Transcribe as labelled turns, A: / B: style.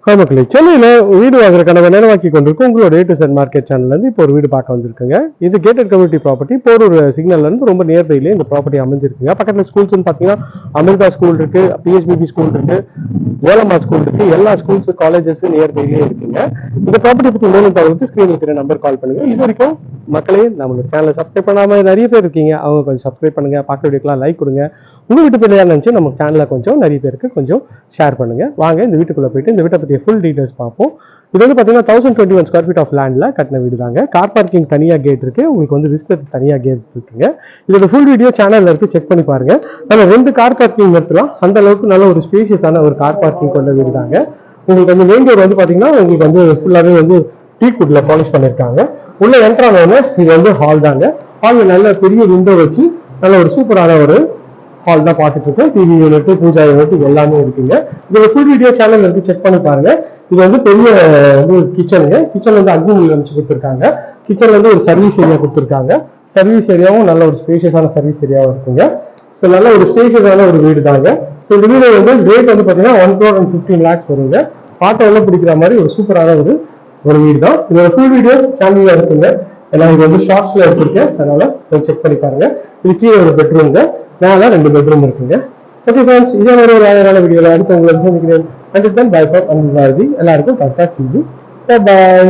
A: மக்களே, சென்னையில வீடு வாங்குறதுக்கான நினைவாக்கி கொண்டிருக்கும் உங்களோட A to Z மார்க்கெட் சேனல்ல இருந்து இப்போ ஒரு வீடு பார்க்க வந்திருக்குங்க. இது கேட்டட் கம்யூனிட்டி ப்ராப்பர்ட்டி. போரூர் சிக்னல்ல இருந்து ரொம்ப நியர்பைல இந்த ப்ராப்பர்ட்டி அமைஞ்சிருக்குங்க. பக்கத்துல ஸ்கூல்ஸ்னு பாத்தீங்கன்னா அமிர்தா ஸ்கூல் இருக்கு, PSBB ஸ்கூல் இருக்கு, வேலம்மா ஸ்கூல் இருக்கு. எல்லா ஸ்கூல்ஸ் காலேஜஸ் நியர்பைலயே இருக்குங்க. இந்த ப்ராப்பர்ட்டி பத்தி மேலும் தகவலுக்கு ஸ்கிரீன்ல இருக்கிற நம்பர் கால் பண்ணுங்க. இது வரைக்கும் மக்களே நம்மளோட சேனலை சப்ஸ்கிரைப் பண்ணாம நிறைய பேர் இருக்கீங்க. அவங்க கொஞ்சம் சப்ஸ்கிரைப் பண்ணுங்க, பார்க்குற வீடியோக்கெல்லாம் லைக் கொடுங்க. உங்க வீட்டு பிள்ளையா நினைச்சு நம்ம சேனலை கொஞ்சம் நிறைய பேருக்கு கொஞ்சம் ஷேர் பண்ணுங்க. வாங்க இந்த வீட்டுக்குள்ள போயிட்டு இந்த வீட்டை பத்தி ஃபுல் டீடைல்ஸ் பார்ப்போம். இது வந்து பாத்தீங்கன்னா 1021 ஸ்கொயர் ஃபீட் ஆஃப் லேண்ட்ல கட்டின வீடு தாங்க. கார் பார்க்கிங் தனியா கேட் இருக்கு, உங்களுக்கு வந்து விசிட்டர் தனியா கேட் இருக்குங்க. இதோட ஃபுல் வீடியோ சேனல்ல இருக்கு, செக் பண்ணி பாருங்க. நம்ம 2 கார் பார்க்கிங் நிறுத்தலாம். அந்த அளவுக்கு நல்ல ஒரு ஸ்பேஷியஸான ஒரு கார் பார்க்கிங் கொண்ட வீடு தாங்க. உங்களுக்கு வந்து மெயின் டோர் வந்து பாத்தீங்கன்னா உங்களுக்கு வந்து ஃபுல்லாவே வந்து டீக் வுட்ல பாலிஷ் பண்ணிருக்காங்க. உள்ள என்ட்ரானோன்னு இது வந்து ஹால் தாங்க. ஹால்ல நல்ல பெரிய விண்டோ வச்சு நல்ல ஒரு சூப்பரான ஒரு ஹால் தான் பார்த்துட்டு இருக்கோம். டிவி யூனிட், பூஜா யூனிட் இது எல்லாமே இருக்குங்க. இதோட ஃபுல் வீடியோ சேனல் இருக்கு, செக் பண்ணி பாருங்க. இது வந்து பெரிய வந்து கிச்சனுங்க. கிச்சன் வந்து அக்னி அமைச்சு கொடுத்துருக்காங்க. கிச்சன் வந்து ஒரு சர்வீஸ் ஏரியா கொடுத்துருக்காங்க. சர்வீஸ் ஏரியாவும் நல்ல ஒரு ஸ்பேஷியஸான சர்வீஸ் ஏரியாவும் இருக்குங்க. ஸோ நல்ல ஒரு ஸ்பேஷியஸான ஒரு வீடு தாங்க. ஸோ இந்த வீடு வந்து ரேட் வந்து பார்த்தீங்கன்னா 1,15 lakhs வருங்க. பார்த்தவங்க பிடிக்கிற மாதிரி ஒரு சூப்பரான ஒரு வீடு தான். இதோட ஃபுல் வீடியோ சேனல்ல இருக்குங்க. ஏன்னா இது வந்து ஷார்ட்ஸ்ல எடுத்திருக்கேன், அதனால செக் பண்ணி பாருங்க. இது கீழே ஒரு பெட்ரூம்ங்க, மேல 2 பெட்ரூம் இருக்குங்க. ஓகே ஃப்ரெண்ட்ஸ், இதே மாதிரி ஒரு அழகான வீடியோல அடுத்து உங்களை சந்திக்கிறேன். அண்டில் தென் பை ஃப்ரம் அன்பு பாரதி. எல்லாருக்கும் Tata, see you. Bye bye.